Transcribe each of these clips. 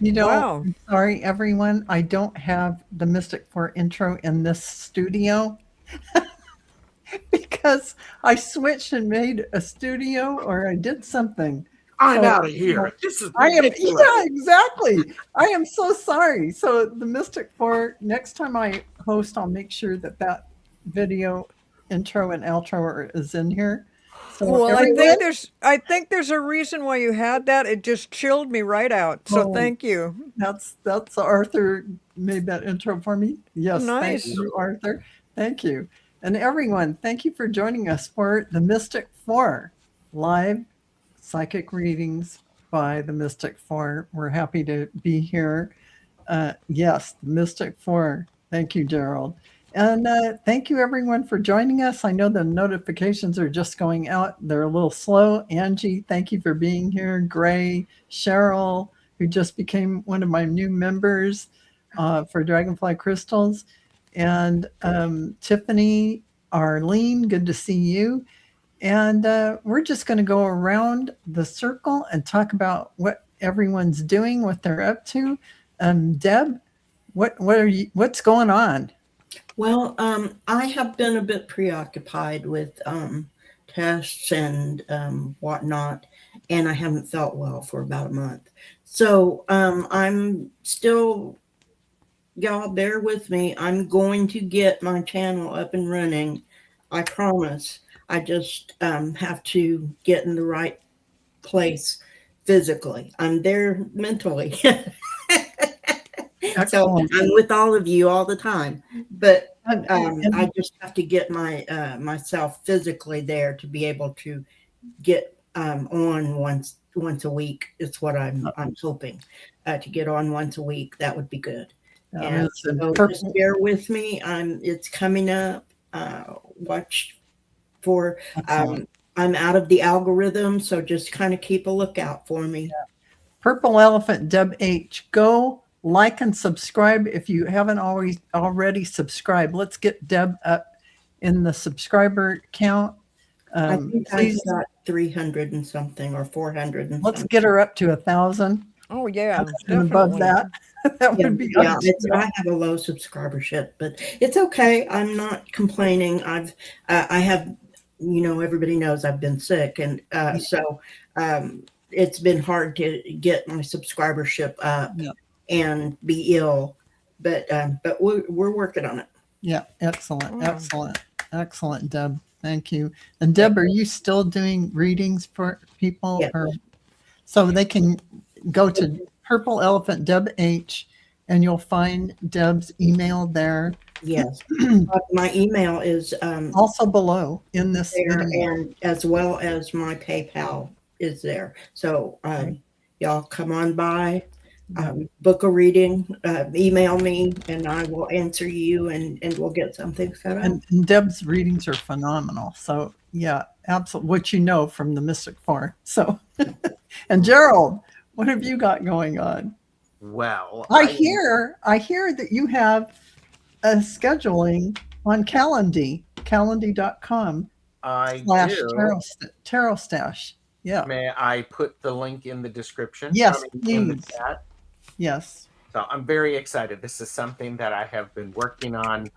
Wow. I'm sorry, everyone. I don't have the Mystic 4 intro in this studio because I switched and made a studio or I did something. I'm So out of here. This is I am, ridiculous. yeah, exactly. I am so sorry. So the Mystic 4, next time I host, I'll make sure that that video intro and outro is in here. So Well, everyone, I think there's a reason why you had that. It just chilled me right out. So oh, thank you. that's Arthur made that intro for me. Yes, thank Nice. you, Arthur. Thank you. And everyone, thank you for joining us for the Mystic 4 live psychic readings by the Mystic 4. We're happy to be here. Yes, the Mystic 4. Thank you, Gerald. And thank you, everyone, for joining us. I know the notifications are just going out. They're a little slow. Angie, thank you for being here. Gray, Cheryl, who just became one of my new members for Dragonfly Crystals. And Tiffany, Arlene, good to see you. And we're just going to go around the circle and talk about what everyone's doing, what they're up to. Deb, what's going on? Well, I have been a bit preoccupied with tests and whatnot, and I haven't felt well for about a month. So I'm still, y'all bear with me. I'm going to get my channel up and running. I promise. I just have to get in the right place physically. I'm there mentally. So Excellent. I'm with all of you all the time, but And I just have to get my myself physically there to be able to get on once a week. It's what I'm hoping to get on once a week. That would be good. And it's in so just purple. bear with me. It's coming up. Watch for. Excellent. I'm out of the algorithm, so just kind of keep a lookout for me. Purple Elephant Deb H. Go like and subscribe if you haven't already subscribed. Let's get Deb up in the subscriber count. I think Please, I've got 300 and something or 400 and let's something. get her up to 1,000 Oh yeah, and above definitely. that. That would be Yeah, ideal. I have a low subscribership, but it's okay. I'm not complaining. I have, everybody knows I've been sick, and so it's been hard to get my subscribership up Yeah. and be ill, but we're working on it. Yeah, excellent, Wow. excellent, excellent, Deb. Thank you. And Deb, are you still doing readings for people, Yeah. or so they can go to Purple Elephant Deb H, and you'll find Deb's email there. Yes, my email is Also below in this there, video. and as well as my PayPal is there. So y'all come on by, book a reading, email me, and I will answer you, and we'll get something set up. And Deb's readings are phenomenal. So yeah, absolutely. What you know from the Mystic Four. So, and Gerald, what have you got going on? Well, I hear that you have a scheduling on Calendly.com I slash do. tarot stash. Yeah. May I put the link in the description? Yes, In the please. chat. Yes. So I'm very excited. This is something that I have been working on.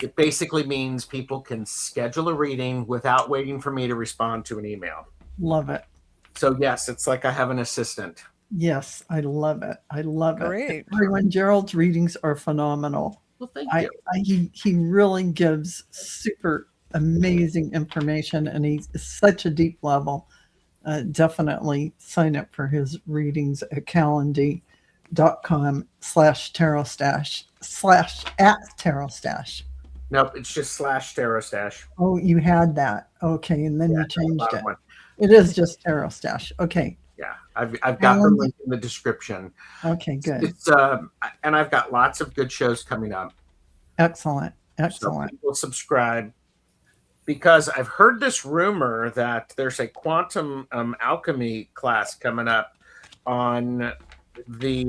It basically means people can schedule a reading without waiting for me to respond to an email. Love it. So yes, it's like I have an assistant. Yes, I love it. I love it. Great. Everyone, Gerald's readings are phenomenal. Well, thank you. He really gives super amazing information, and he's such a deep level. Definitely sign up for his readings at calendly.com/tarot stash /@tarot stash. Nope, it's just /tarot stash. Oh, you had that. Okay, and then Yeah, you changed bottom it. one. It is just tarot stash. Okay. Yeah, I've got the link in the description. Okay, good. It's and I've got lots of good shows coming up. Excellent. So Excellent. people subscribe, because I've heard this rumor that there's a quantum alchemy class coming up on the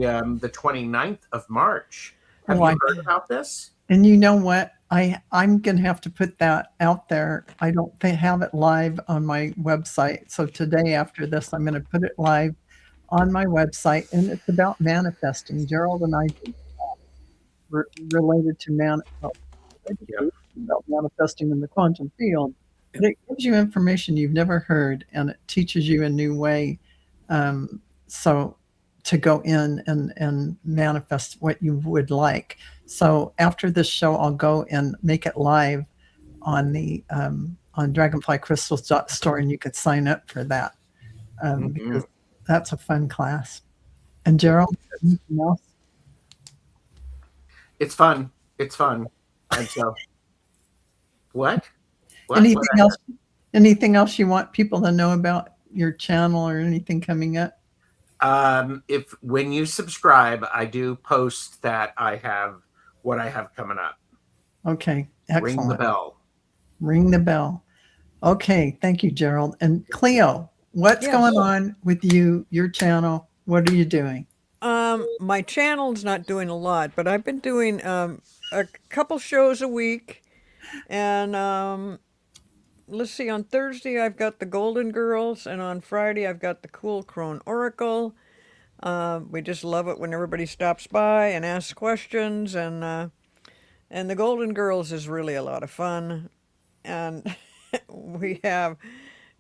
29th of March. Have Oh, you heard about this? And you know what? I'm going to have to put that out there. I don't have it live on my website. So today after this, I'm going to put it live on my website, and it's about manifesting. Gerald and I related to Yep. about manifesting in the quantum field. But it gives you information you've never heard, and it teaches you a new way. So to go in and manifest what you would like. So after this show, I'll go and make it live on the on Dragonfly Crystals store, and you could sign up for that because that's a fun class. And Gerald, anything else? It's fun. It's fun. And so, what? Anything What? else? Anything else you want people to know about your channel or anything coming up? If when you subscribe, I do post that I have what I have coming up. Okay, excellent. Ring the bell. Ring the bell. Okay, thank you, Gerald. And Cleo, what's going on with you, your channel? What are you doing? My channel's not doing a lot, but I've been doing a couple shows a week, and let's see. On Thursday, I've got the Golden Girls, and on Friday, I've got the Cool Crone Oracle. We just love it when everybody stops by and asks questions, and the Golden Girls is really a lot of fun, and we have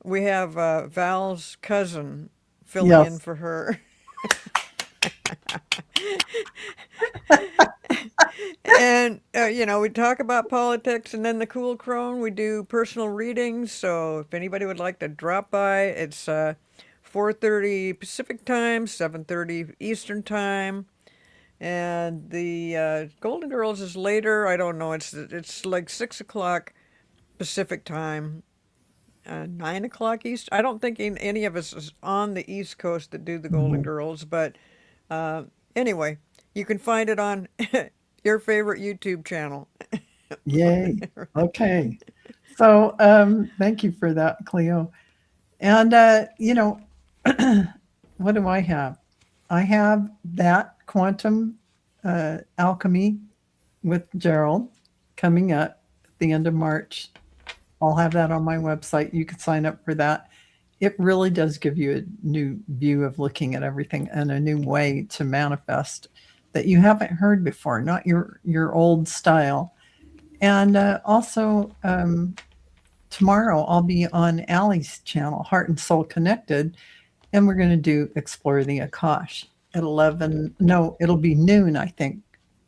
Val's cousin filling in for her. And we talk about politics, and then the Cool Crone, we do personal readings. So if anybody would like to drop by, it's 4:30 Pacific time, 7:30 Eastern time. And the Golden Girls is later. I don't know. It's like 6 o'clock Pacific time, 9 o'clock East. I don't think any of us is on the East Coast that do the Golden Girls, but anyway, you can find it on your favorite YouTube channel. Yay. Okay. So thank you for that, Cleo. And, what do I have? I have that quantum alchemy with Gerald coming up at the end of March. I'll have that on my website. You can sign up for that. It really does give you a new view of looking at everything and a new way to manifest that you haven't heard before, not your old style. And also tomorrow I'll be on Allie's channel, Heart and Soul Connected, and we're going to do Explore the Akash at 11. No, it'll be noon, I think.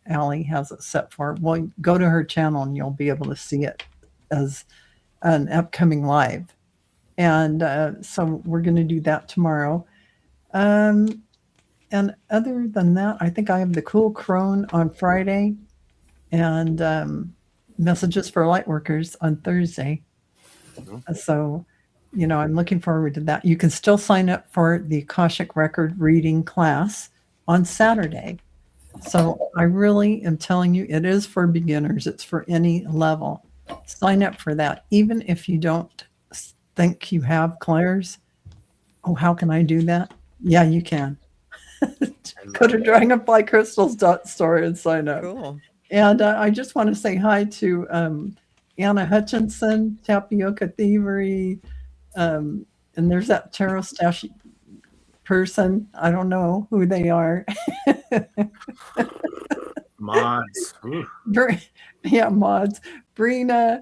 Allie has it set for. Well, go to her channel and you'll be able to see it as an upcoming live. And so we're going to do that tomorrow. And other than that, I think I have the Cool Crone on Friday and Messages for Lightworkers on Thursday. So, I'm looking forward to that. You can still sign up for the Akashic Record reading class on Saturday. So I really am telling you, it is for beginners. It's for any level. Sign up for that. Even if you don't think you have clairs. Oh, how can I do that? Yeah, you can. Go to dragonflycrystals.store and sign up. Cool. And I just want to say hi to Anna Hutchinson, Tapioca Thievery, and there's that tarot stash person. I don't know who they are. Mods. Yeah, mods. Brina,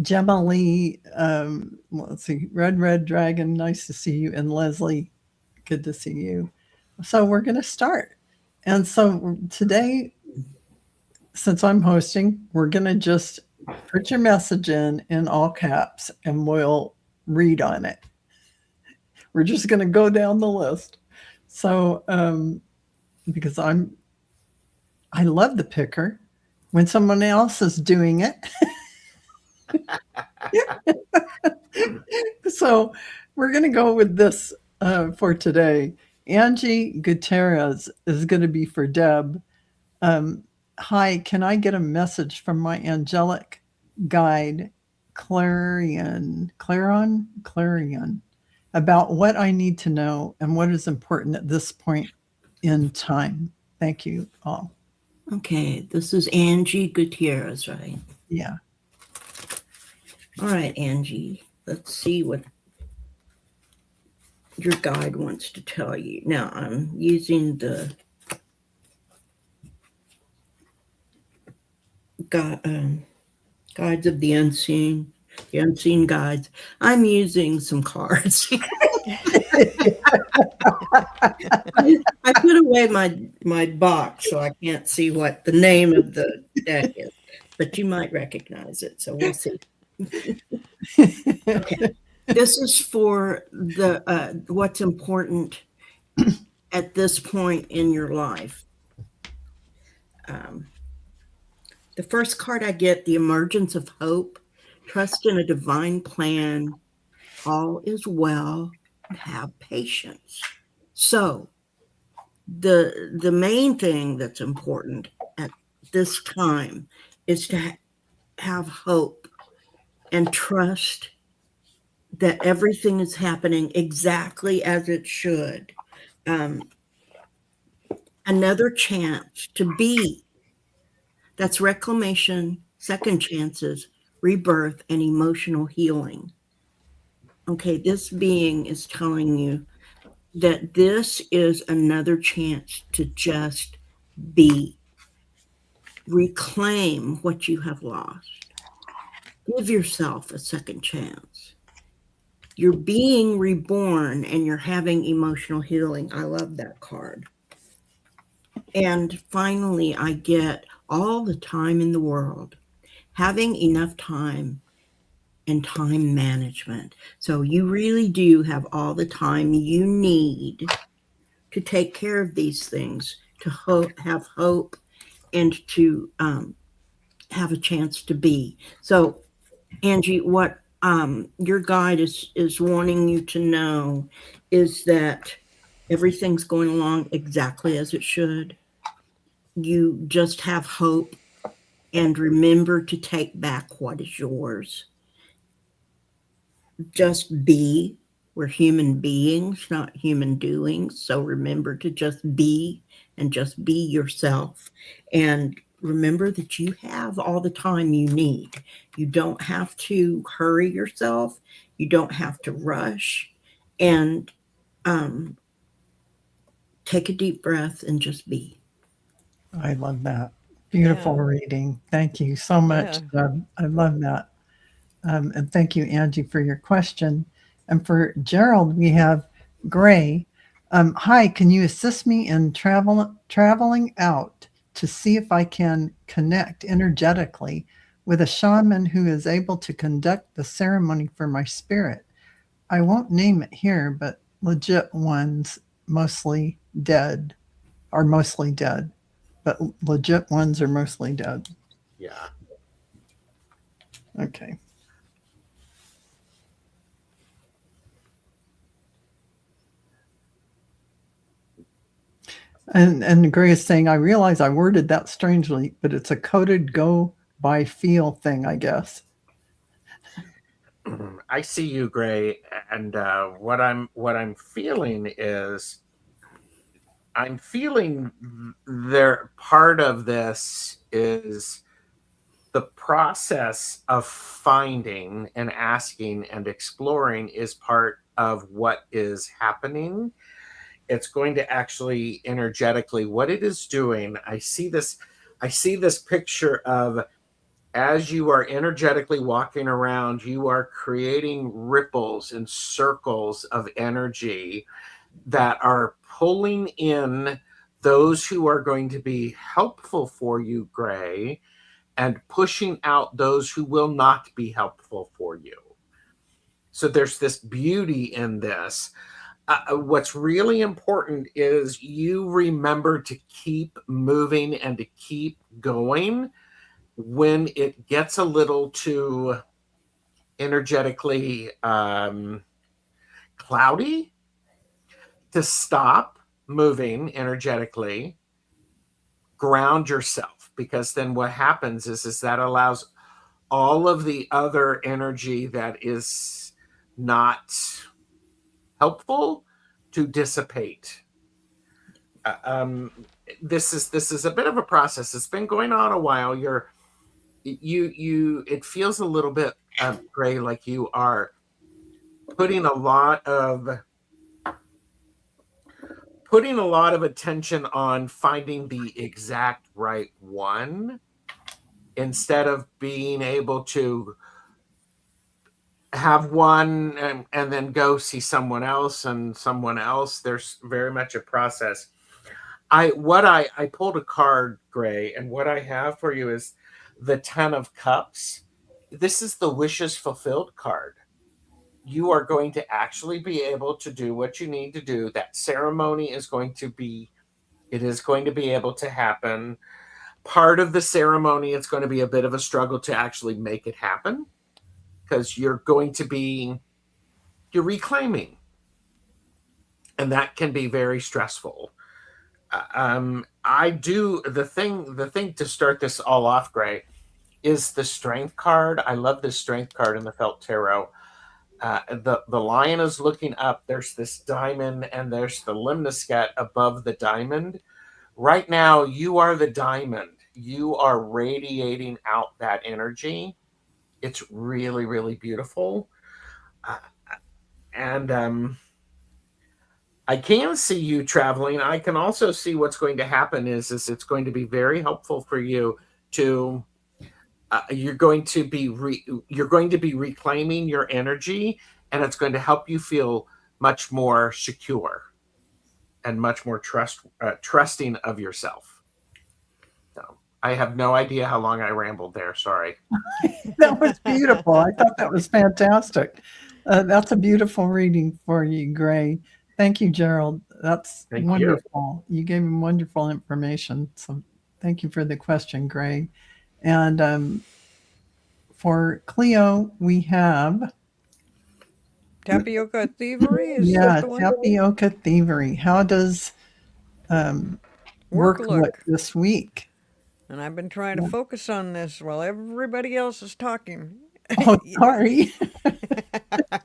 Gemma Lee, let's see, Red Dragon, nice to see you, and Leslie, good to see you. So we're going to start. And so today, since I'm hosting, we're going to just put your message in all caps and we'll read on it. We're just going to go down the list. So, because I love the picker when someone else is doing it. So we're going to go with this for today. Angie Gutierrez is going to be for Deb. Hi, can I get a message from my angelic guide, Clarion, about what I need to know and what is important at this point in time? Thank you all. Okay, this is Angie Gutierrez, right? Yeah. All right, Angie. Let's see what. your guide wants to tell you. Now I'm using the guides of the unseen guides. I'm using some cards. I put away my box so I can't see what the name of the deck is, but you might recognize it, so we'll see. Okay. This is for the what's important at this point in your life. The first card I get, the emergence of hope, trust in a divine plan, all is well, have patience. So the main thing that's important at this time is to have hope and trust that everything is happening exactly as it should. Another chance to be. That's reclamation, second chances, rebirth, and emotional healing. Okay, this being is telling you that this is another chance to just be. Reclaim what you have lost. Give yourself a second chance. You're being reborn and you're having emotional healing. I love that card. And finally, I get all the time in the world, having enough time and time management. So you really do have all the time you need to take care of these things, to have hope, and to have a chance to be. So, Angie, what your guide is wanting you to know is that everything's going along exactly as it should. You just have hope and remember to take back what is yours. Just be. We're human beings, not human doings. So remember to just be and just be yourself. And remember that you have all the time you need. You don't have to hurry yourself. You don't have to rush. And take a deep breath and just be. I love that. Beautiful reading. Thank you so much, Deb. I love that. And thank you, Angie, for your question. And for Gerald, we have Gray. Hi, can you assist me in traveling out to see if I can connect energetically with a shaman who is able to conduct the ceremony for my spirit? I won't name it here, but legit ones mostly dead are mostly dead, but legit ones are mostly dead. Yeah. Okay. And Gray is saying, I realize I worded that strangely, but it's a coded go by feel thing, I guess. I see you, Gray, and what I'm feeling is I'm feeling there. Part of this is the process of finding and asking and exploring is part of what is happening. It's going to actually energetically what it is doing. I see this picture of as you are energetically walking around, you are creating ripples and circles of energy that are pulling in those who are going to be helpful for you, Gray, and pushing out those who will not be helpful for you. So there's this beauty in this. What's really important is you remember to keep moving and to keep going when it gets a little too energetically cloudy, to stop moving energetically, ground yourself, because then what happens is that allows all of the other energy that is not helpful to dissipate. This is a bit of a process. It's been going on a while. It feels a little bit, Gray, like you are putting a lot of putting a lot of attention on finding the exact right one instead of being able to have one and then go see someone else and someone else. There's very much a process. I pulled a card, Gray, and what I have for you is the 10 of Cups. This is the wishes fulfilled card. You are going to actually be able to do what you need to do. That ceremony is going to be able to happen. Part of the ceremony, it's going to be a bit of a struggle to actually make it happen because you're reclaiming, and that can be very stressful. I do the thing to start this all off, Gray, is the strength card. I love this strength card in the felt tarot. The lion is looking up. There's this diamond, and there's the limniscat above the diamond. Right now, you are the diamond. You are radiating out that energy. It's really, really beautiful. And I can see you traveling. I can also see what's going to happen is it's going to be very helpful for you to you're going to be reclaiming your energy, and it's going to help you feel much more secure and much more trusting of yourself. So I have no idea how long I rambled there. Sorry. That was beautiful. I thought that was fantastic. That's a beautiful reading for you, Gray. Thank you, Gerald. That's wonderful. You gave me wonderful information. So thank you for the question, Gray. And for Cleo, we have Tapioca thievery? Is that the one? tapioca thievery. How does work look this week? And I've been trying to focus on this while everybody else is talking. Oh, sorry.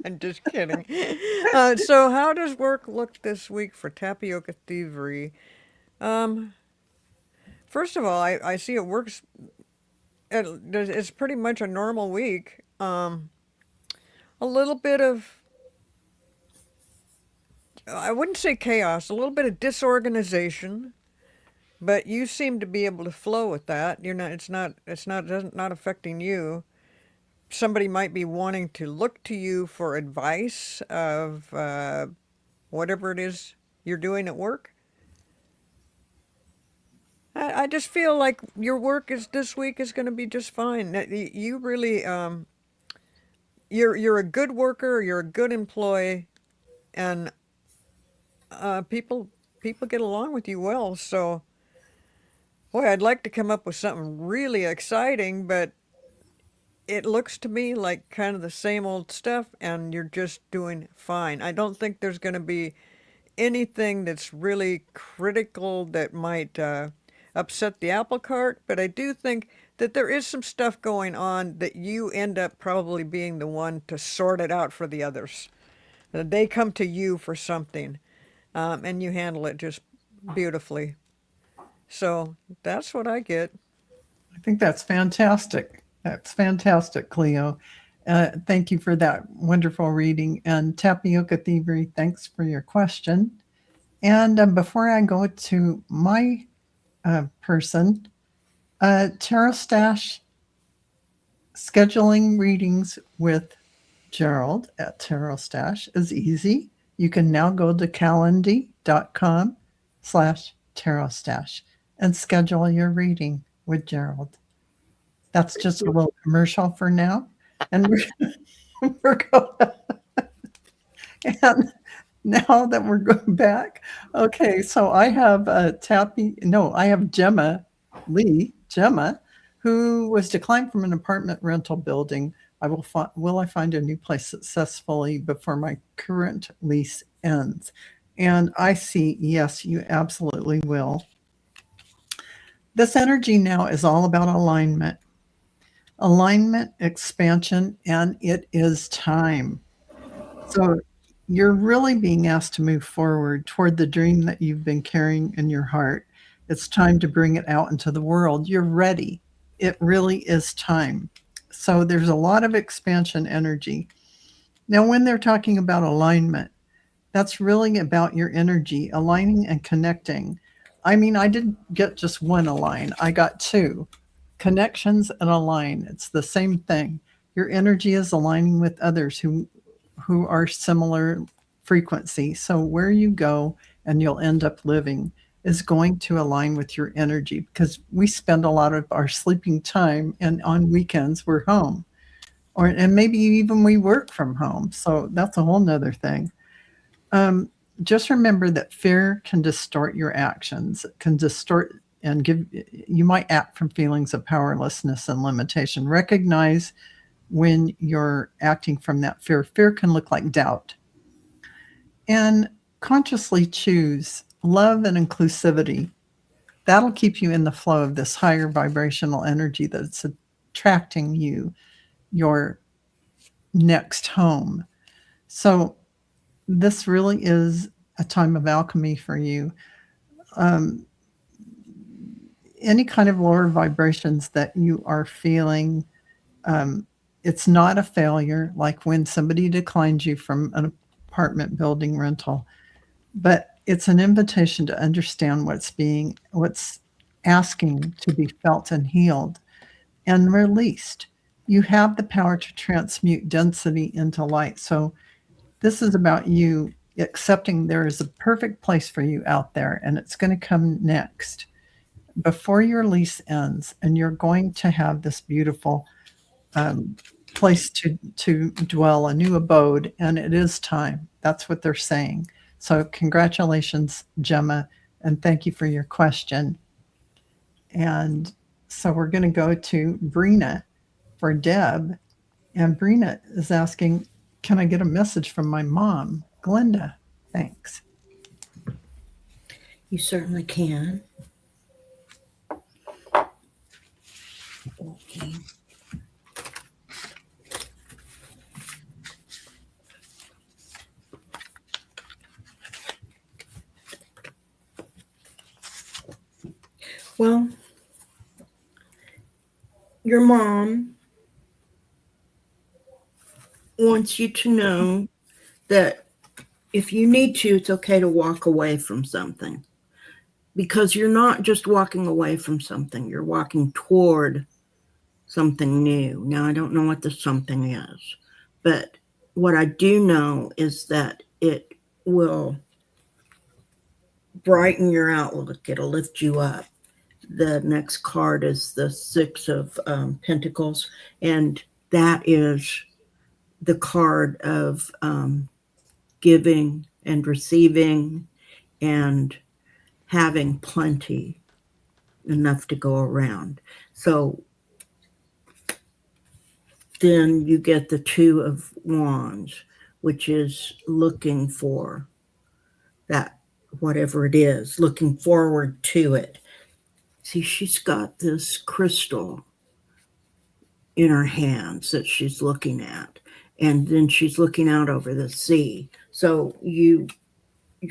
I'm just kidding. So how does work look this week for tapioca thievery? First of all, I see it works. It's pretty much a normal week. A little bit of, I wouldn't say chaos, a little bit of disorganization, but you seem to be able to flow with that. You're not. It's not affecting you. Somebody might be wanting to look to you for advice of whatever it is you're doing at work. I just feel like your work this week is going to be just fine. You really you're a good worker. You're a good employee, and people get along with you well. So, boy, I'd like to come up with something really exciting, but it looks to me like kind of the same old stuff, and you're just doing fine. I don't think there's going to be anything that's really critical that might upset the apple cart, but I do think that there is some stuff going on that you end up probably being the one to sort it out for the others. They come to you for something, and you handle it just beautifully. So that's what I get. I think that's fantastic. That's fantastic, Cleo. Thank you for that wonderful reading. And Tapioca Thievery, thanks for your question. And before I go to my person, Tarot Stash scheduling readings with Gerald at Tarot Stash is easy. You can now go to calendly.com/Tarot Stash and schedule your reading with Gerald. That's just a little commercial for now. And we're going and now that we're going back, okay, so I have I have Gemma, who was declined from an apartment rental building. Will I find a new place successfully before my current lease ends? And I see, yes, you absolutely will. This energy now is all about alignment, expansion, and it is time. So you're really being asked to move forward toward the dream that you've been carrying in your heart. It's time to bring it out into the world. You're ready. It really is time. So there's a lot of expansion energy. Now, when they're talking about alignment, That's really about your energy, aligning and connecting. I mean, I didn't get just one align, I got two. Connections and align. It's the same thing. Your energy is aligning with others who are similar frequency. So where you go and you'll end up living is going to align with your energy, because we spend a lot of our sleeping time, and on weekends we're home. And maybe even we work from home. So that's a whole nother thing. Just remember that fear can distort your actions. It can distort and you might act from feelings of powerlessness and limitation. Recognize when you're acting from that fear. Fear can look like doubt. And consciously choose love and inclusivity. That'll keep you in the flow of this higher vibrational energy that's attracting you your next home. So this really is a time of alchemy for you. Any kind of lower vibrations that you are feeling, it's not a failure, like when somebody declines you from an apartment building rental, but it's an invitation to understand what's asking to be felt and healed and released. You have the power to transmute density into light. So this is about you accepting there is a perfect place for you out there, and it's going to come next before your lease ends, and you're going to have this beautiful place to dwell, a new abode, and it is time. That's what they're saying. So congratulations, Gemma, and thank you for your question. And so we're going to go to Brina for Deb, and Brina is asking, can I get a message from my mom, Glenda? Thanks. You certainly can. Okay. Well, your mom wants you to know that if you need to, it's okay to walk away from something, because you're not just walking away from something, you're walking toward something new. Now, I don't know what the something is, but what I do know is that it will brighten your outlook. It'll lift you up. The next card is the Six of Pentacles, and that is the card of giving and receiving and having plenty, enough to go around. So then you get the Two of Wands, which is looking for that, whatever it is, looking forward to it. See, she's got this crystal in her hands that she's looking at, and then she's looking out over the sea. So you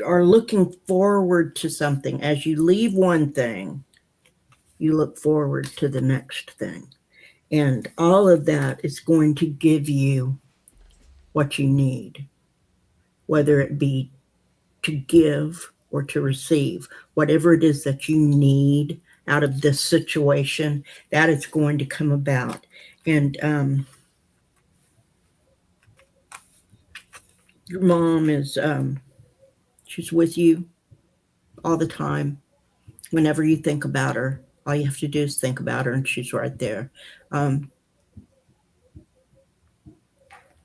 are looking forward to something. As you leave one thing, you look forward to the next thing. And all of that is going to give you what you need, whether it be to give or to receive. Whatever it is that you need out of this situation, that is going to come about. And your mom is, she's with you all the time. Whenever you think about her, all you have to do is think about her, and she's right there.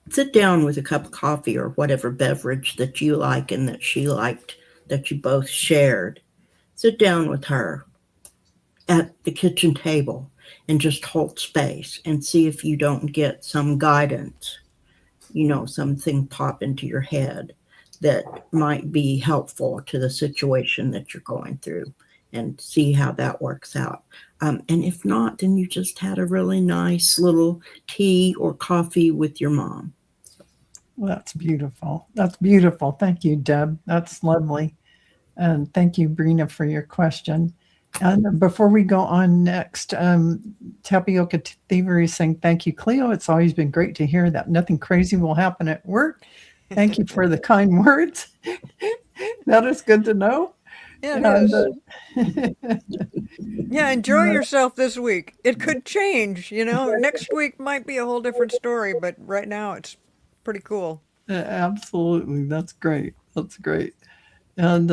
Sit down with a cup of coffee or whatever beverage that you like and that she liked, that you both shared. Sit down with her at the kitchen table and just hold space and see if you don't get some guidance, something pop into your head that might be helpful to the situation that you're going through, and see how that works out. And if not, then you just had a really nice little tea or coffee with your mom. Well, that's beautiful. That's beautiful. Thank you, Deb. That's lovely. And thank you, Brina, for your question. And before we go on next, Tapioca Thievery is saying, thank you, Cleo. It's always been great to hear that nothing crazy will happen at work. Thank you for the kind words. That is good to know. Yeah, it And, is. Yeah, enjoy yourself this week. It could change, you know. Next week might be a whole different story, but right now it's pretty cool. absolutely. That's great. That's great. And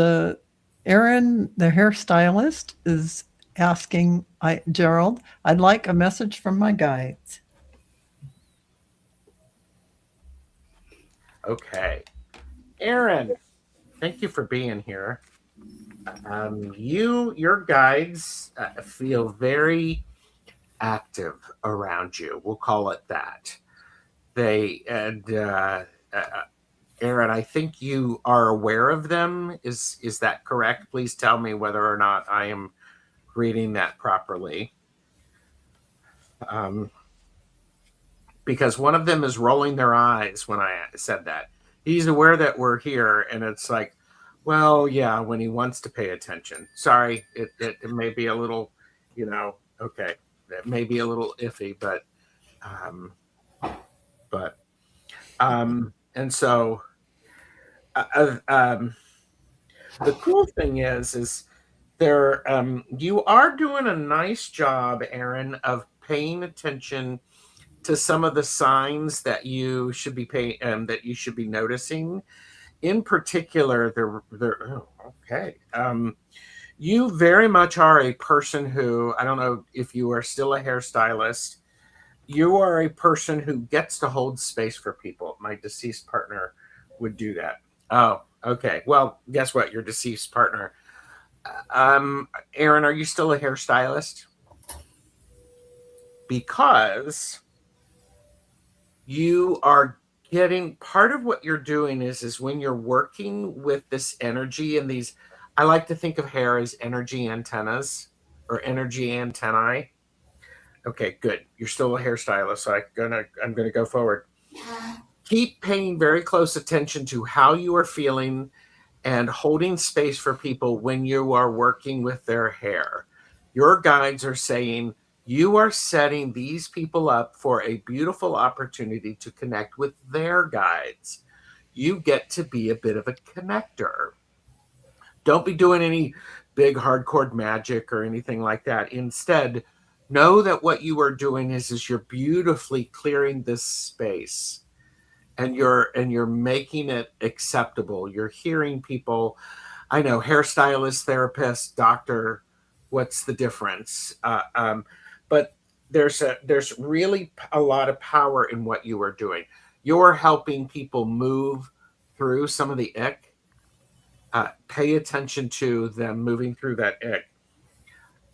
Erin, the hairstylist, is asking Gerald, I'd like a message from my guides. Okay. Aaron, thank you for being here. Your guides feel very active around you. We'll call it that. And Aaron, I think you are aware of them. Is that correct? Please tell me whether or not I am reading that properly. Um, because one of them is rolling their eyes when I said that. He's aware that we're here, and it's like, well, yeah, when he wants to pay attention. Sorry, it may be a little, okay, it may be a little iffy, um, but, and so, the cool thing is there, you are doing a nice job, Aaron, of paying attention to some of the signs that you should be that you should be noticing. In particular, okay. You very much are a person who, I don't know if you are still a hairstylist, you are a person who gets to hold space for people. My deceased partner would do that. Oh, okay. Well, guess what? Your deceased partner. Aaron, are you still a hairstylist? Because you are getting, part of what you're doing is when you're working with this energy and these, I like to think of hair as energy antennas or energy antennae. Okay, good. You're still a hairstylist, so I'm gonna go forward. Keep paying very close attention to how you are feeling and holding space for people when you are working with their hair. Your guides are saying you are setting these people up for a beautiful opportunity to connect with their guides. You get to be a bit of a connector. Don't be doing any big hardcore magic or anything like that. Instead, know that what you are doing is you're beautifully clearing this space. And you're making it acceptable. You're hearing people. I know, hairstylist, therapist, doctor. What's the difference? But there's really a lot of power in what you are doing. You're helping people move through some of the ick. Pay attention to them moving through that ick.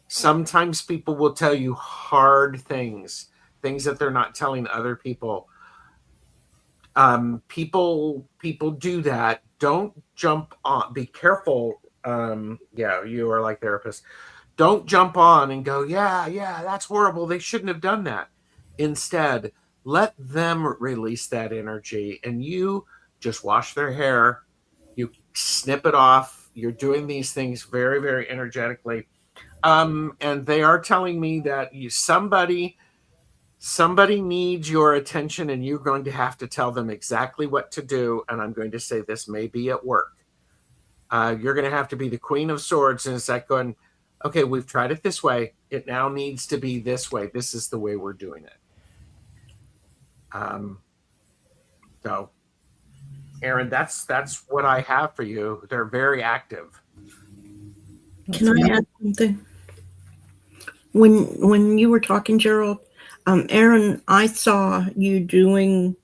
Sometimes people will tell you hard things that they're not telling other people. People do that. Don't jump on. Be careful. Yeah, you are like therapists. Don't jump on and go, yeah, that's horrible. They shouldn't have done that. Instead, let them release that energy, and you just wash their hair. You snip it off. You're doing these things very, very energetically. And they are telling me that somebody needs your attention, and you're going to have to tell them exactly what to do. And I'm going to say this may be at work. You're going to have to be the Queen of Swords, and it's like going, okay, we've tried it this way. It now needs to be this way. This is the way we're doing it. So, Aaron, that's what I have for you. They're very active. Can I add something? When you were talking, Gerald, Aaron, I saw you doing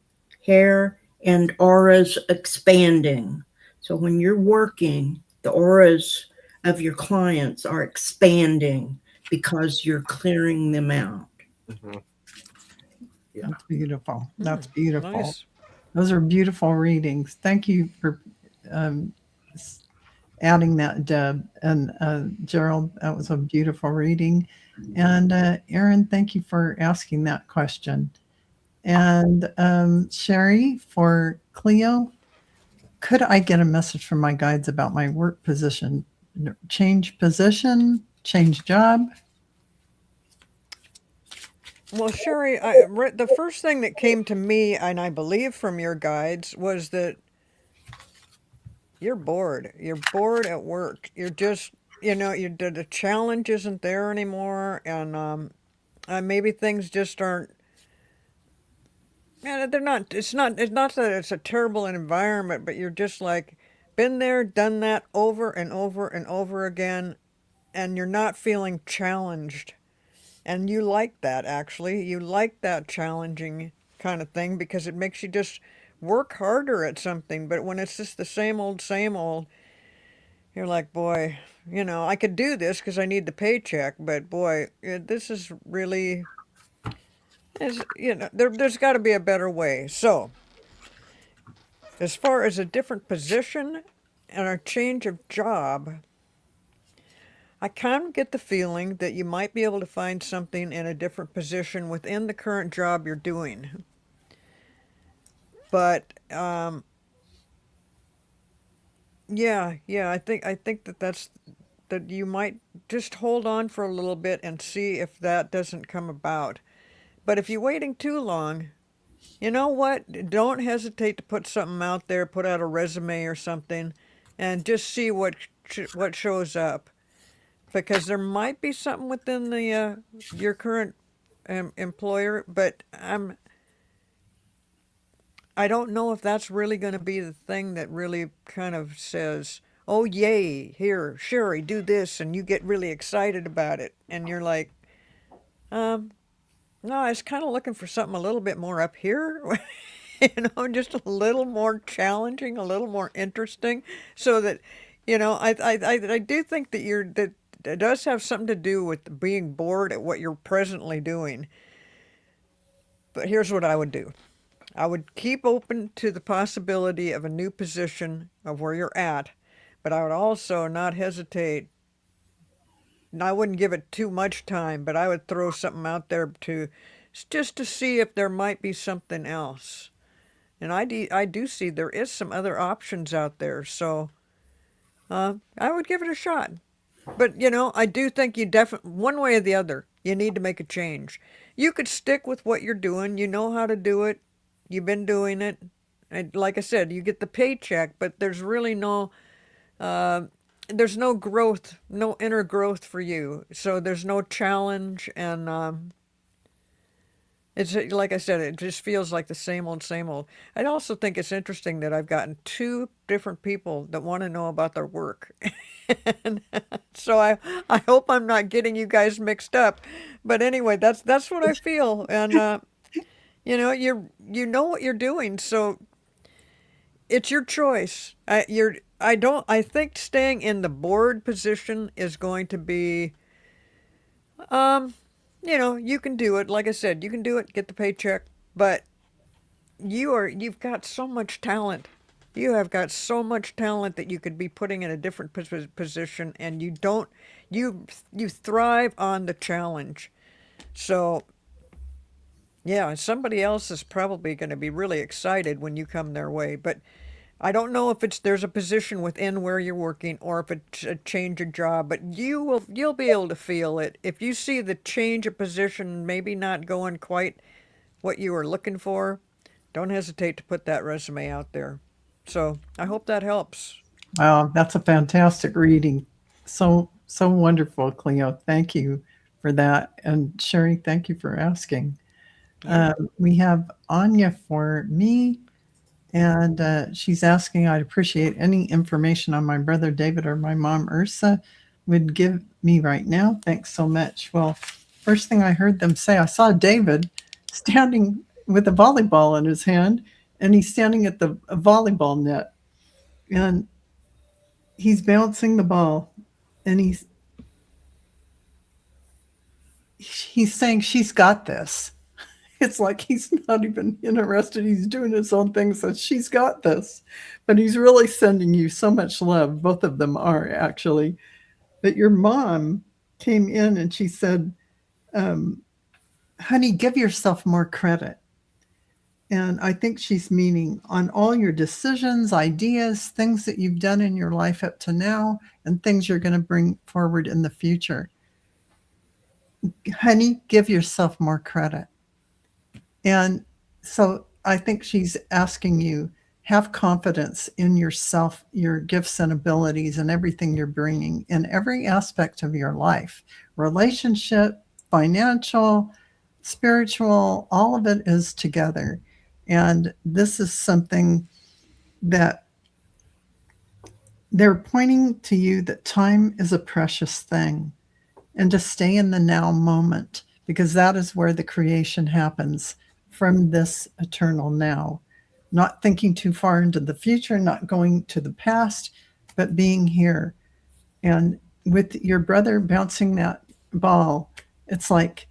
hair and auras expanding. So when you're working, the auras of your clients are expanding because you're clearing them out. Mm-hmm. Yeah. That's beautiful. That's beautiful. Nice. Those are beautiful readings. Thank you for adding that, Deb. And Gerald, that was a beautiful reading. And Aaron, thank you for asking that question. And Sherry, for Cleo, could I get a message from my guides about my work position? Change position, change job? Well, Sherry, the first thing that came to me, and I believe from your guides, was that you're bored. You're bored at work. You're just, the challenge isn't there anymore, and maybe things just aren't. Yeah, they're not. It's not that it's a terrible environment, but you're just like been there, done that over and over and over again, and you're not feeling challenged. And you like that, actually. You like that challenging kind of thing because it makes you just work harder at something. But when it's just the same old, you're like, boy, I could do this because I need the paycheck. But boy, this is really, there's got to be a better way. So, as far as a different position and a change of job, I kind of get the feeling that you might be able to find something in a different position within the current job you're doing. But yeah, I think that you might just hold on for a little bit and see if that doesn't come about. But if you're waiting too long, you know what? Don't hesitate to put something out there, put out a resume or something, and just see what shows up. Because there might be something within the your current employer, but I don't know if that's really going to be the thing that really kind of says, "Oh, yay! Here, Sherry, do this," and you get really excited about it, and you're like, um, "No, I was kind of looking for something a little bit more up here." Just a little more challenging, a little more interesting, so that, I do think that it does have something to do with being bored at what you're presently doing. But here's what I would do. I would keep open to the possibility of a new position of where you're at, but I would also not hesitate. And I wouldn't give it too much time, but I would throw something out there just to see if there might be something else. And I do see there is some other options out there, so I would give it a shot. But I do think you definitely, one way or the other, you need to make a change. You could stick with what you're doing. You know how to do it. You've been doing it. And like I said, you get the paycheck, but there's really uh, there's no growth, no inner growth for you. So there's no challenge, and it's like I said, it just feels like the same old, same old. I also think it's interesting that I've gotten two different people that want to know about their work. And so I hope I'm not getting you guys mixed up. But anyway, that's what I feel. And you know what you're doing, so it's your choice. I think staying in the board position is going to be um you can do it. Like I said, you can do it, get the paycheck, but you've got so much talent. You have got so much talent that you could be putting in a different position, and you don't you thrive on the challenge. So yeah, somebody else is probably going to be really excited when you come their way, but I don't know if there's a position within where you're working or if it's a change of job, but you'll be able to feel it. If you see the change of position maybe not going quite what you were looking for, don't hesitate to put that resume out there. So I hope that helps. That's a fantastic reading. So wonderful, Cleo. Thank you for that. And Sherry, thank you for asking. We have Anya for me, and she's asking, I'd appreciate any information on my brother David or my mom Ursa would give me right now. Thanks so much. Well, first thing I heard them say, I saw David standing with a volleyball in his hand, and he's standing at the volleyball net, and he's bouncing the ball, and he's saying, she's got this. It's like he's not even interested. He's doing his own thing, so she's got this. But he's really sending you so much love. Both of them are, actually. But your mom came in and she said, honey, give yourself more credit. And I think she's meaning on all your decisions, ideas, things that you've done in your life up to now, and things you're going to bring forward in the future. honey, give yourself more credit. And so I think she's asking you, have confidence in yourself, your gifts and abilities, and everything you're bringing in every aspect of your life, relationship, financial, spiritual, all of it is together. And this is something that they're pointing to you, that time is a precious thing, and to stay in the now moment, because that is where the creation happens, from this eternal now. Not thinking too far into the future, not going to the past, but being here. And with your brother bouncing that ball, it's like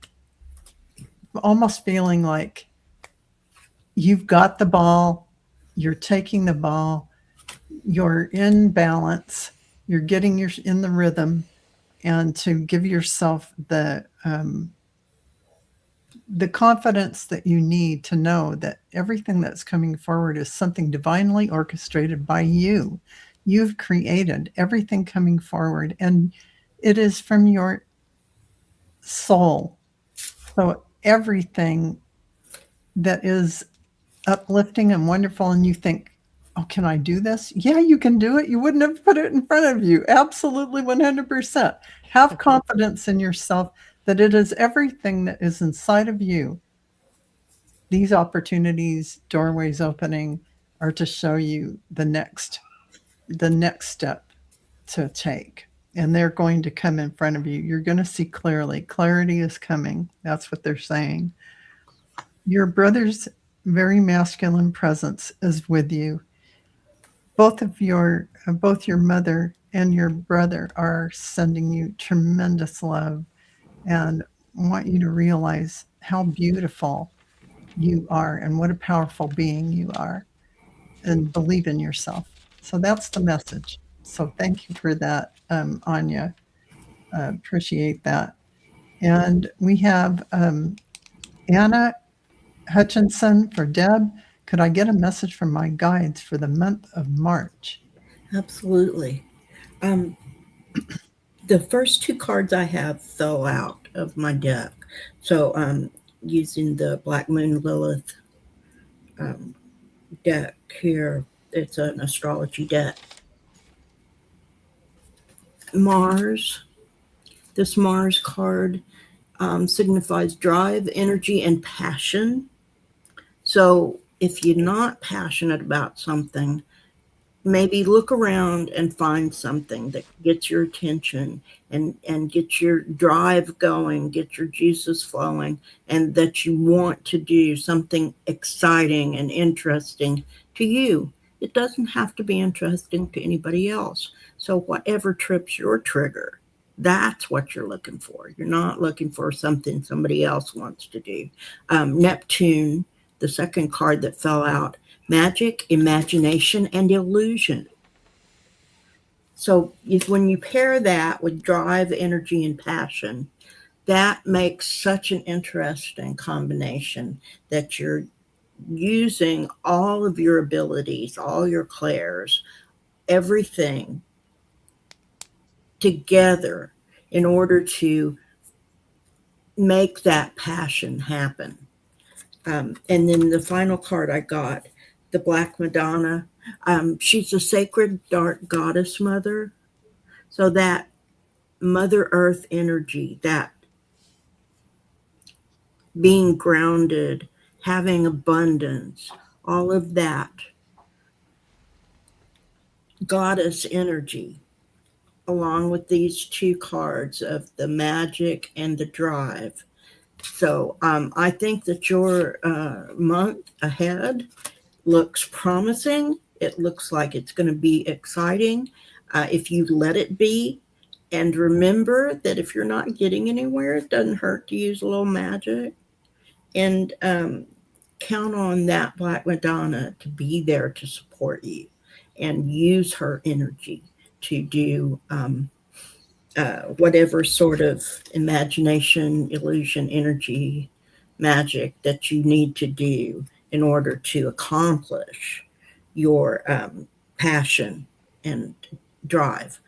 almost feeling like you've got the ball, you're taking the ball, you're in balance, you're getting in the rhythm, and to give yourself the confidence that you need to know that everything that's coming forward is something divinely orchestrated by you. You've created everything coming forward, and it is from your soul. So everything that is uplifting and wonderful, and you think, oh, can I do this? Yeah, you can do it. You wouldn't have put it in front of you. Absolutely, 100%. Have confidence in yourself that it is everything that is inside of you. These opportunities, doorways opening, are to show you the next step to take. And they're going to come in front of you. You're going to see clearly. Clarity is coming. That's what they're saying. Your brother's very masculine presence is with you. Both your mother and your brother are sending you tremendous love, and want you to realize how beautiful you are and what a powerful being you are, and believe in yourself. So that's the message. So thank you for that, Anya. Appreciate that. And we have Anna Hutchinson for Deb. Could I get a message from my guides for the month of March? Absolutely. The first two cards I have fell out of my deck. So using the Black Moon Lilith deck here, it's an astrology deck. Mars. This Mars card signifies drive, energy, and passion. So if you're not passionate about something, maybe look around and find something that gets your attention and get your drive going, get your juices flowing, and that you want to do something exciting and interesting to you. It doesn't have to be interesting to anybody else. So whatever trips your trigger, that's what you're looking for. You're not looking for something somebody else wants to do. Neptune, the second card that fell out, magic, imagination, and illusion. So when you pair that with drive, energy, and passion, that makes such an interesting combination, that you're using all of your abilities, all your clairs, everything together in order to make that passion happen. And then the final card I got, the Black Madonna. She's a sacred dark goddess mother. So that Mother Earth energy, that being grounded, having abundance, all of that goddess energy, along with these two cards of the magic and the drive. So I think that your month ahead looks promising. It looks like it's going to be exciting if you let it be. And remember that if you're not getting anywhere, it doesn't hurt to use a little magic. And count on that Black Madonna to be there to support you, and use her energy to do whatever sort of imagination, illusion, energy, magic that you need to do in order to accomplish your passion and drive.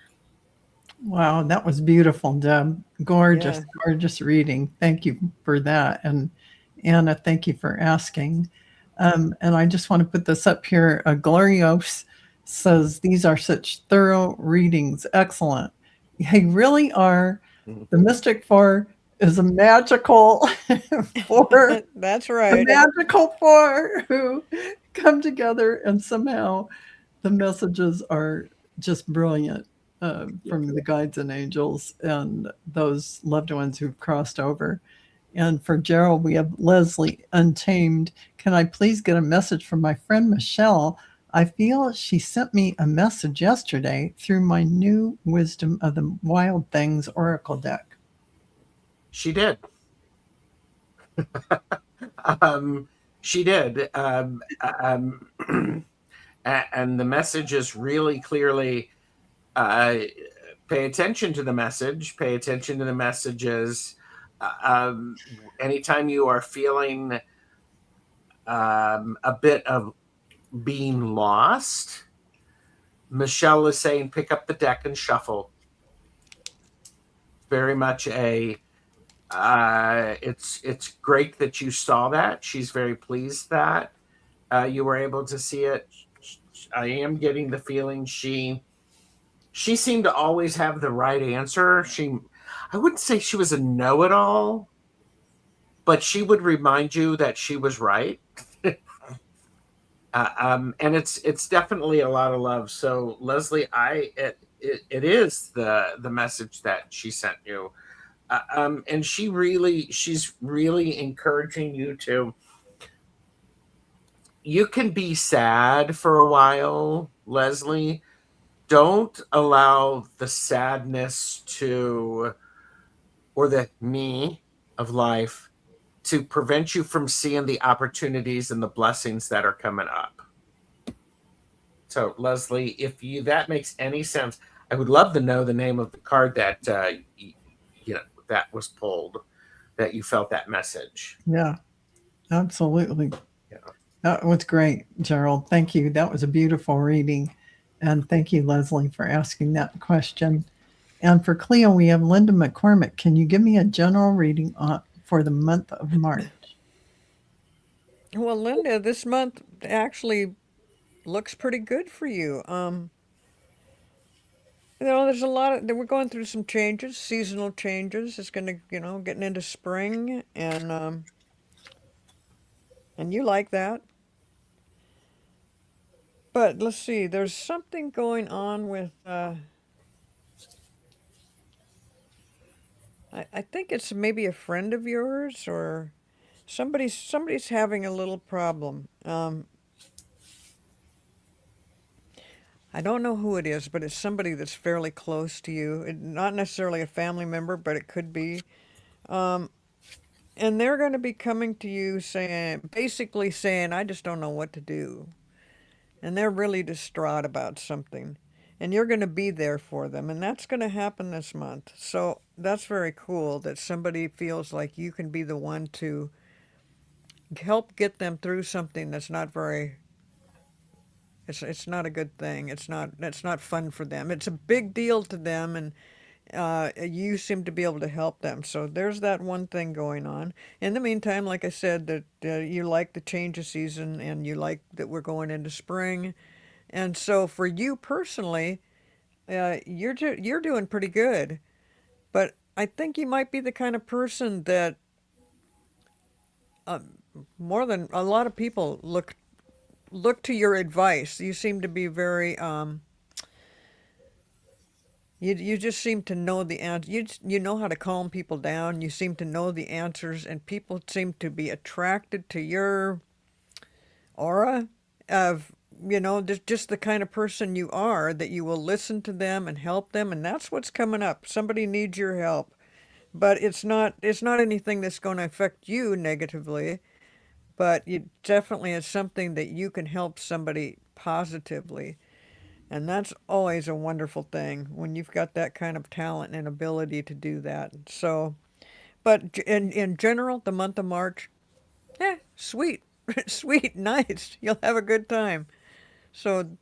Wow, that was beautiful, Deb. Gorgeous, Yeah. gorgeous reading. Thank you for that. And Anna, thank you for asking. And I just want to put this up here. Glorios says, these are such thorough readings. Excellent. They really are. The Mystic Four is a magical four, That's the right. magical four who come together, and somehow the messages are just brilliant from the guides and angels and those loved ones who've crossed over. And for Gerald, we have Leslie Untamed. Can I please get a message from my friend Michelle? I feel she sent me a message yesterday through my new Wisdom of the Wild Things Oracle deck. She did. um, she did. And the message is really clearly pay attention to the message, pay attention to the messages. Anytime you are feeling a bit of being lost, Michelle is saying pick up the deck and shuffle. Very much a it's great that you saw that. She's very pleased that you were able to see it. I am getting the feeling she seemed to always have the right answer. I wouldn't say she was a know-it-all, but she would remind you that she was right. And it's definitely a lot of love. So Leslie, it is the message that she sent you. And she's really encouraging you to, you can be sad for a while, Leslie. Don't allow the sadness or the me of life to prevent you from seeing the opportunities and the blessings that are coming up. So Leslie, if that makes any sense, I would love to know the name of the card that that was pulled, that you felt that message. Yeah, absolutely. Yeah. That was great, Gerald. Thank you. That was a beautiful reading. And thank you, Leslie, for asking that question. And for Cleo, we have Linda McCormick. Can you give me a general reading for the month of March? Well, Linda, this month actually looks pretty good for you. There's a lot of we're going through some changes, seasonal changes. It's gonna, getting into spring, and you like that. But let's see, there's something going on with. I think it's maybe a friend of yours or somebody's having a little problem. I don't know who it is, but it's somebody that's fairly close to you. Not necessarily a family member, but it could be. Um, and they're going to be coming to you basically saying, I just don't know what to do. And they're really distraught about something. And you're going to be there for them. And that's going to happen this month. So that's very cool that somebody feels like you can be the one to help get them through something that's not very it's not a good thing. It's not fun for them. It's a big deal to them, and you seem to be able to help them. So there's that one thing going on. In the meantime, like I said, that you like the change of season, and you like that we're going into spring, and so for you personally, you're doing pretty good. But I think you might be the kind of person that more than a lot of people look to your advice. You seem to be very you just seem to know the answer. You know how to calm people down. You seem to know the answers, and people seem to be attracted to your aura of just the kind of person you are, that you will listen to them and help them, and that's what's coming up. Somebody needs your help, but it's not anything that's going to affect you negatively, but it definitely is something that you can help somebody positively. And that's always a wonderful thing when you've got that kind of talent and ability to do that. So, but in general, the month of March, sweet, sweet, nice. You'll have a good time. So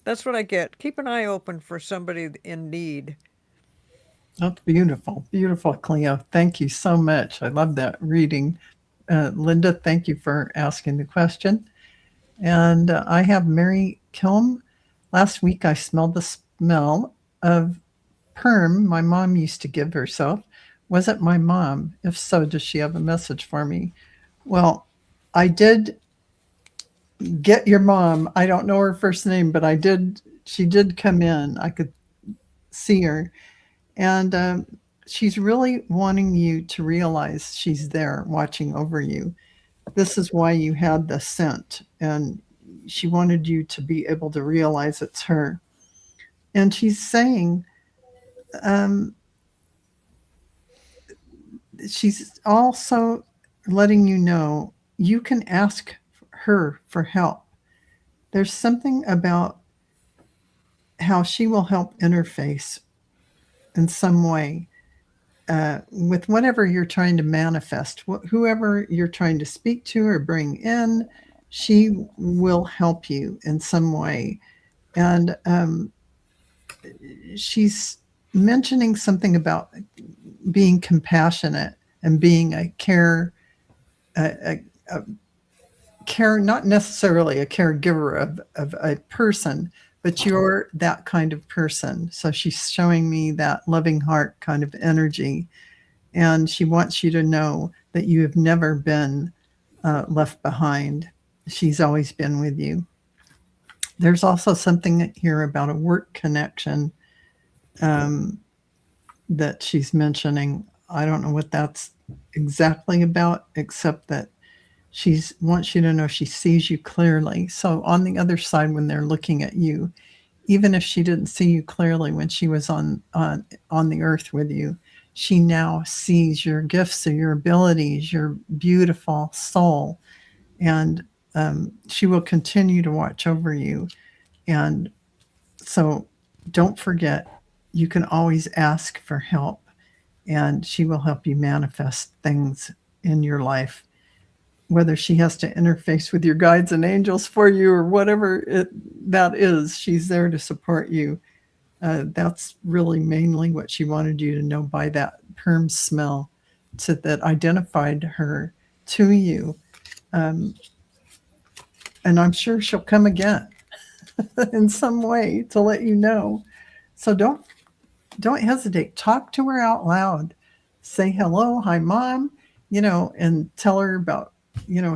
That's what I get. Keep an eye open for somebody in need. That's beautiful. Beautiful, Cleo. Thank you so much. I love that reading. Linda, thank you for asking the question. And I have Mary Kilm. Last week, I smelled the smell of perm my mom used to give herself. Was it my mom? If so, does she have a message for me? Well, I did get your mom. I don't know her first name, but she did come in. I could see her. And she's really wanting you to realize she's there watching over you. This is why you had the scent. And she wanted you to be able to realize it's her. And she's saying, she's also letting you know you can ask her for help. There's something about how she will help interface in some way with whatever you're trying to manifest, whoever you're trying to speak to or bring in, she will help you in some way. And she's mentioning something about being compassionate and being a care, not necessarily a caregiver of a person, but you're that kind of person. So she's showing me that loving heart kind of energy. And she wants you to know that you have never been left behind. She's always been with you. There's also something here about a work connection that she's mentioning. I don't know what that's exactly about, except that she wants you to know she sees you clearly. So on the other side, when they're looking at you, even if she didn't see you clearly when she was on the earth with you, she now sees your gifts or your abilities, your beautiful soul, and she will continue to watch over you. And so don't forget, you can always ask for help, and she will help you manifest things in your life. Whether she has to interface with your guides and angels for you or whatever that is, she's there to support you. That's really mainly what she wanted you to know by that perm smell that identified her to you. And I'm sure she'll come again in some way to let you know. So don't hesitate. Talk to her out loud. Say hello, hi mom, and tell her about,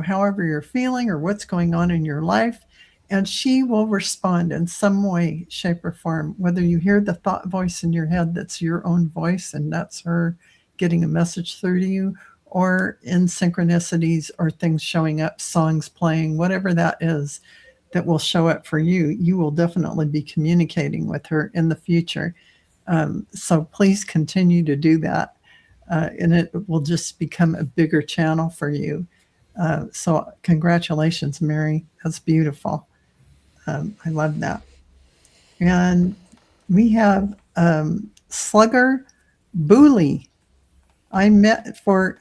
however you're feeling or what's going on in your life. And she will respond in some way, shape, or form, whether you hear the thought voice in your head that's your own voice and that's her getting a message through to you, or in synchronicities or things showing up, songs playing, whatever that is that will show up for you. You will definitely be communicating with her in the future. So please continue to do that. And it will just become a bigger channel for you. So congratulations, Mary. That's beautiful. I love that. And we have Slugger Booley. I met for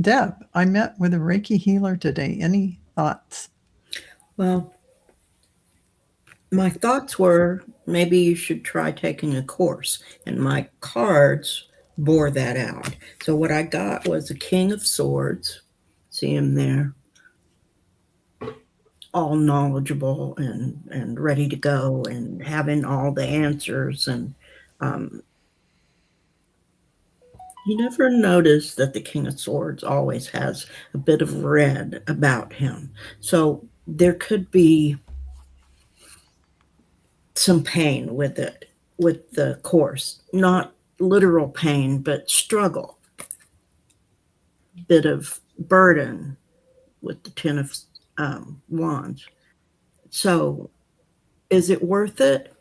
Deb. I met with a Reiki healer today. Any thoughts? Well, my thoughts were maybe you should try taking a course, and my cards bore that out. So what I got was a King of Swords. See him there, all knowledgeable and ready to go and having all the answers. And you never notice that the King of Swords always has a bit of red about him. So there could be some pain with it, with the course. Not literal pain, but struggle. Bit of burden with the Ten of Wands. So is it worth it?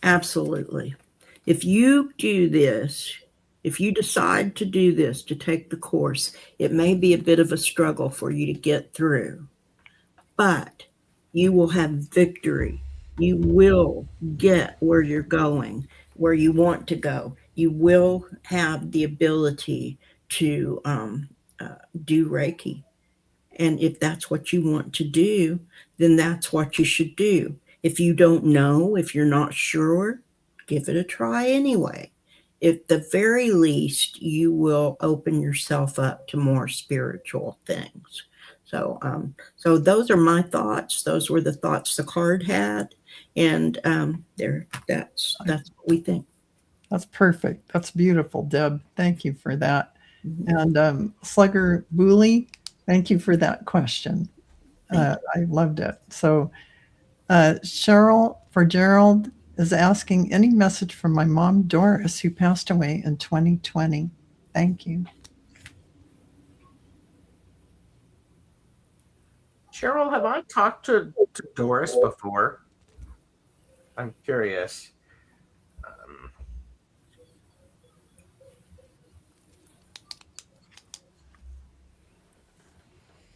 Absolutely. If you do this, if you decide to do this, to take the course, it may be a bit of a struggle for you to get through, but you will have victory. You will get where you're going, where you want to go. You will have the ability to do Reiki. And if that's what you want to do, then that's what you should do. If you don't know, if you're not sure, give it a try anyway. At the very least, you will open yourself up to more spiritual things. So those are my thoughts. Those were the thoughts the card had, and that's what we think. That's perfect. That's beautiful, Deb. Thank you for that. And Slugger Booley, thank you for that question. I loved it. So Cheryl for Gerald is asking any message from my mom, Doris, who passed away in 2020. Thank you. Cheryl, have I talked to Doris before? I'm curious.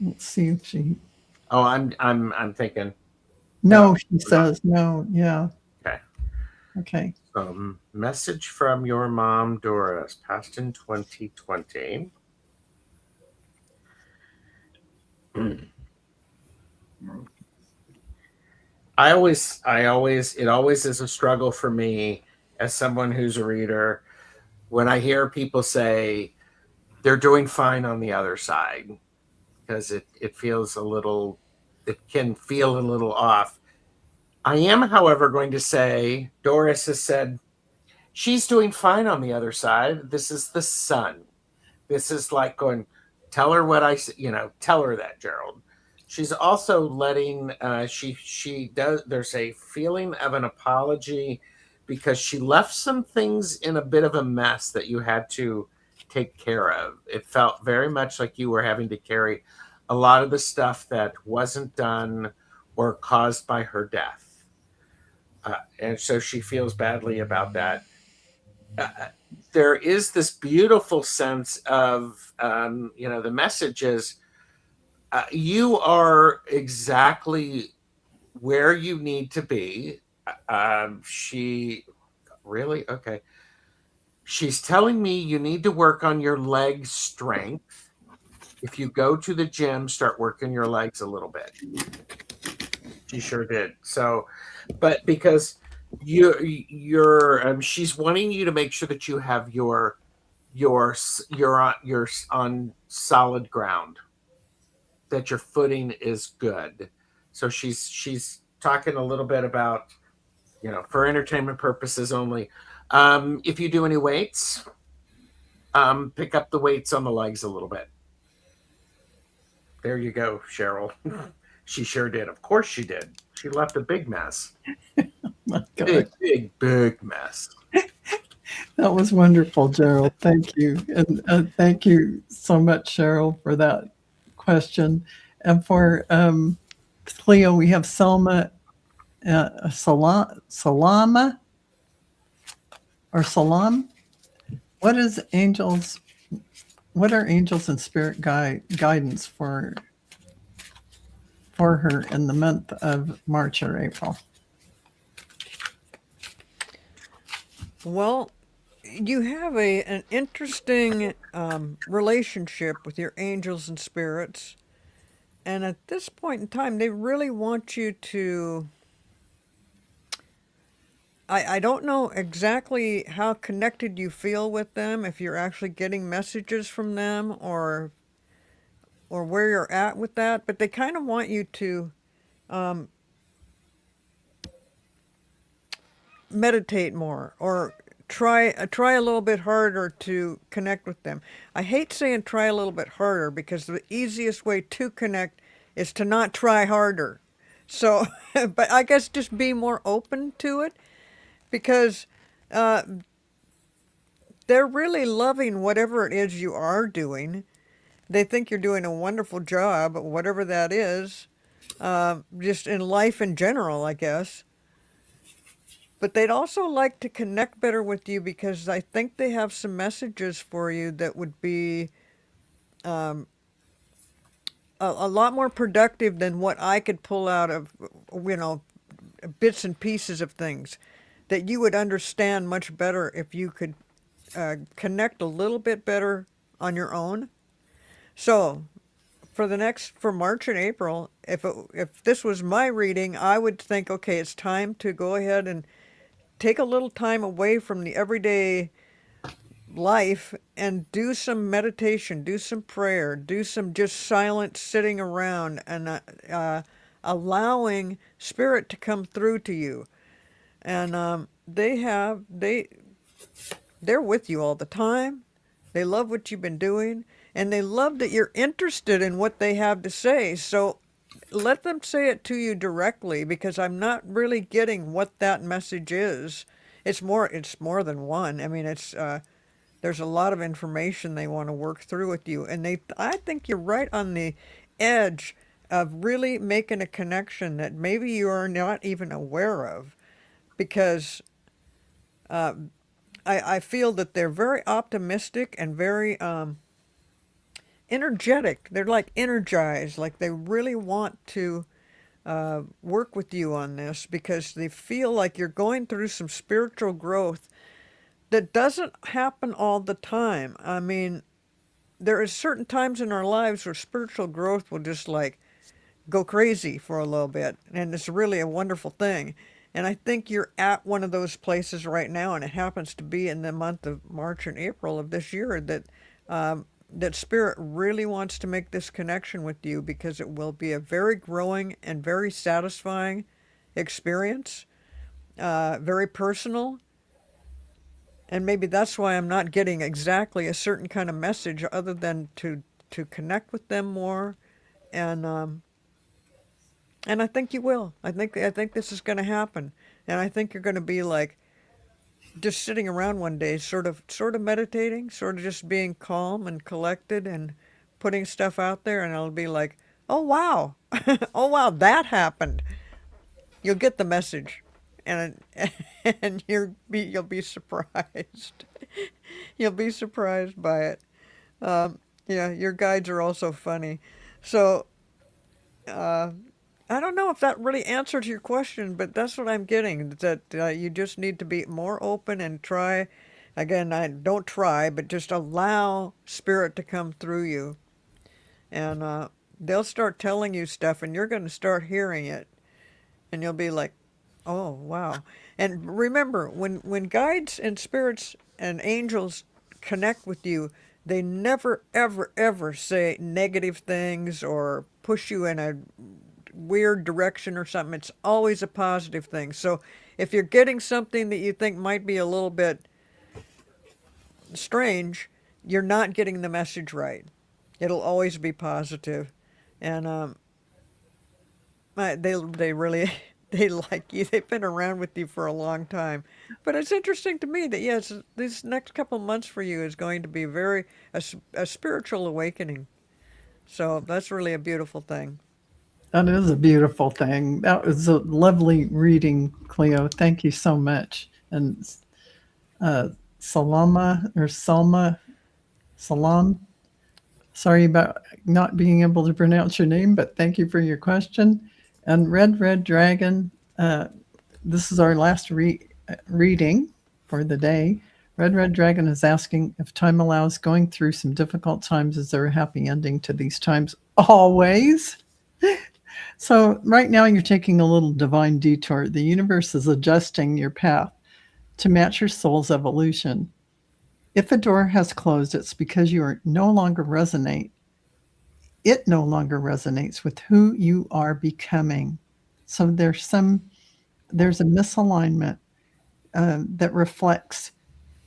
Let's see if she. Oh, I'm thinking. No, she says no. Yeah. Okay. Okay. Message from your mom, Doris, passed in 2020. It always is a struggle for me as someone who's a reader when I hear people say they're doing fine on the other side, because it can feel a little off. I am, however, going to say Doris has said she's doing fine on the other side. This is the sun. This is like going, tell her tell her that, Gerald. She's also letting, she does, there's a feeling of an apology because she left some things in a bit of a mess that you had to take care of. It felt very much like you were having to carry a lot of the stuff that wasn't done or caused by her death. And so she feels badly about that. There is this beautiful sense of, the message is you are exactly where you need to be. She really, okay. She's telling me you need to work on your leg strength. If you go to the gym, start working your legs a little bit. She sure did. So, but because she's wanting you to make sure that you have you're on solid ground, that your footing is good. So she's talking a little bit about, for entertainment purposes only. If you do any weights, pick up the weights on the legs a little bit. There you go, Cheryl. She sure did. Of course she did. She left a big mess. My God. Big mess. That was wonderful, Gerald. Thank you. And thank you so much, Cheryl, for that question. And for Cleo, we have Selma Salama or Salam. What are angels and spirit guidance for her in the month of March or April? Well, you have an interesting relationship with your angels and spirits. And at this point in time, they really want you to. I don't know exactly how connected you feel with them, if you're actually getting messages from them or where you're at with that, but they kind of want you to meditate more or try a little bit harder to connect with them. I hate saying try a little bit harder because the easiest way to connect is to not try harder. So, but I guess just be more open to it because they're really loving whatever it is you are doing. They think you're doing a wonderful job, whatever that is, just in life in general, I guess. But they'd also like to connect better with you because I think they have some messages for you that would be a lot more productive than what I could pull out of, bits and pieces of things that you would understand much better if you could connect a little bit better on your own. So, for March and April, if this was my reading, I would think, okay, it's time to go ahead and take a little time away from the everyday life and do some meditation, do some prayer, do some just silent sitting around and allowing spirit to come through to you. And they're with you all the time. They love what you've been doing, and they love that you're interested in what they have to say. So let them say it to you directly, because I'm not really getting what that message is. It's more than one. I mean, it's there's a lot of information they want to work through with you, and I think you're right on the edge of really making a connection that maybe you are not even aware of, because I feel that they're very optimistic and very energetic. They're like energized, like they really want to work with you on this, because they feel like you're going through some spiritual growth that doesn't happen all the time. I mean, there are certain times in our lives where spiritual growth will just like go crazy for a little bit, and it's really a wonderful thing. And I think you're at one of those places right now, and it happens to be in the month of March and April of this year that Spirit really wants to make this connection with you, because it will be a very growing and very satisfying experience, very personal. And maybe that's why I'm not getting exactly a certain kind of message, other than to connect with them more, and I think you will. I think this is going to happen, and I think you're going to be like just sitting around one day, sort of meditating, sort of just being calm and collected and putting stuff out there, and it'll be like, oh wow, oh wow, that happened. You'll get the message, and and you'll be surprised. You'll be surprised by it. Yeah, your guides are also funny, so. I don't know if that really answers your question, but that's what I'm getting. That you just need to be more open and try. Again, I don't try, but just allow spirit to come through you, and they'll start telling you stuff, and you're going to start hearing it, and you'll be like, "Oh, wow!" And remember, when guides and spirits and angels connect with you, they never, ever, ever say negative things or push you in a weird direction or something. It's always a positive thing. So if you're getting something that you think might be a little bit strange, you're not getting the message right. It'll always be positive. And they really they like you. They've been around with you for a long time. But it's interesting to me that yes, this next couple months for you is going to be a spiritual awakening. So that's really a beautiful thing. That is a beautiful thing. That was a lovely reading, Cleo. Thank you so much. And Salam. Sorry about not being able to pronounce your name, but thank you for your question. And Red Dragon, this is our last reading for the day. Red Dragon is asking, if time allows, going through some difficult times, is there a happy ending to these times? Always. So right now you're taking a little divine detour. The universe is adjusting your path to match your soul's evolution. If a door has closed, it's because it no longer resonates with who you are becoming. So there's a misalignment that reflects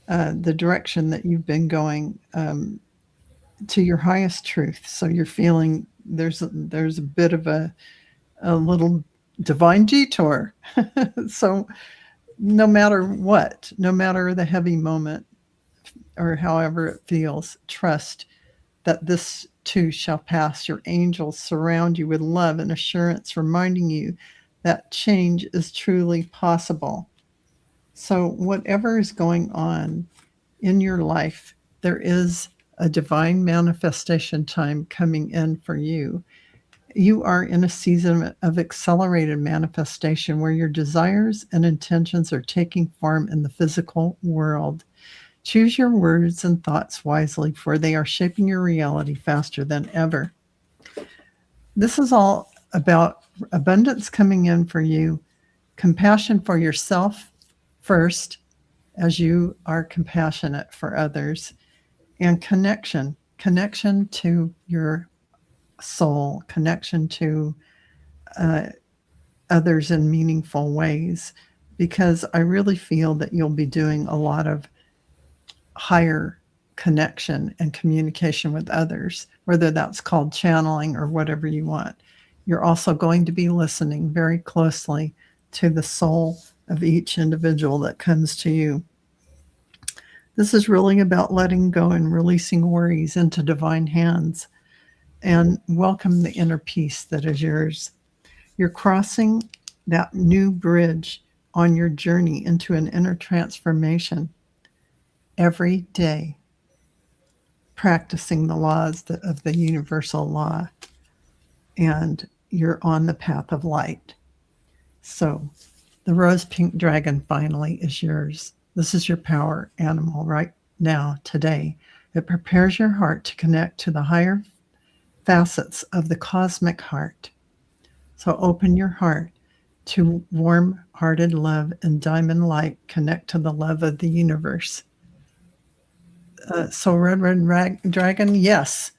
the direction that you've been going to your highest truth. So you're feeling there's a bit of a little divine detour. So no matter what, no matter the heavy moment or however it feels, trust that this too shall pass. Your angels surround you with love and assurance, reminding you that change is truly possible. So whatever is going on in your life, there is a divine manifestation time coming in for you. You are in a season of accelerated manifestation where your desires and intentions are taking form in the physical world. Choose your words and thoughts wisely, for they are shaping your reality faster than ever. this is all about abundance coming in for you, compassion for yourself first, as you are compassionate for others, and connection to your soul, connection to others in meaningful ways, because I really feel that you'll be doing a lot of higher connection and communication with others, whether that's called channeling or whatever you want. You're also going to be listening very closely to the soul of each individual that comes to you. This is really about letting go and releasing worries into divine hands and welcome the inner peace that is yours. You're crossing that new bridge on your journey into an inner transformation every day, practicing the laws of the universal law, and you're on the path of light. So the rose pink dragon finally is yours. This is your power animal right now, today. It prepares your heart to connect to the higher facets of the cosmic heart. So open your heart to warm-hearted love and diamond light. Connect to the love of the universe. So Red Dragon, yes,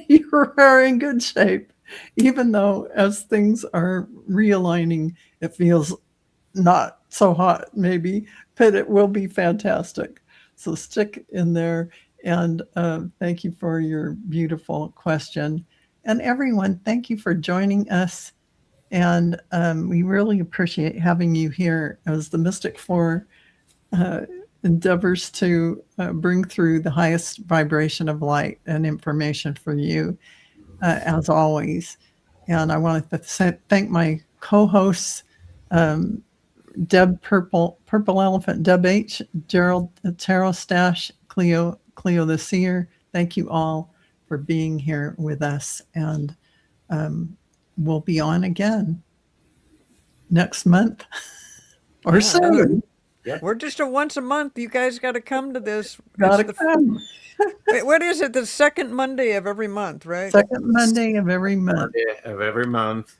you are in good shape. Even though as things are realigning, it feels not so hot maybe, but it will be fantastic. So stick in there. And thank you for your beautiful question. And everyone, thank you for joining us. And we really appreciate having you here as the Mystic Four endeavors to bring through the highest vibration of light and information for you, as always. And I want to thank my co-hosts, Deb Purple Elephant, Deb H, Gerald Tarot Stash, Cleo the Seer. Thank you all for being here with us. And we'll be on again next month or soon. Yep. We're just a once a month. You guys got to come to this. Gotta It's come. Wait, what is it? The second Monday of every month, right? Second Monday of every month. Monday of every month.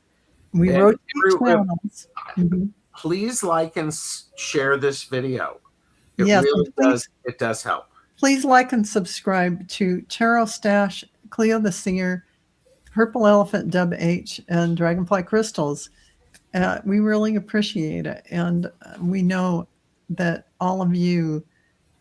We And rotate every- channels. Mhm. Please like and share this video. It Yes, really and please- does. It does help. Please like and subscribe to Tarot Stash, Cleo the Seer, Purple Elephant, Deb H, and Dragonfly Crystals. We really appreciate it. And we know that all of you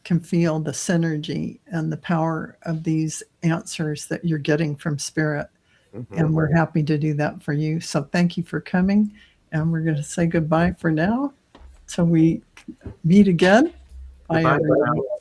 can feel the synergy and the power of these answers that you're getting from Spirit. Mhm. And we're happy to do that for you. So thank you for coming. And we're going to say goodbye for now till we meet again. Bye, Goodbye for everyone. now.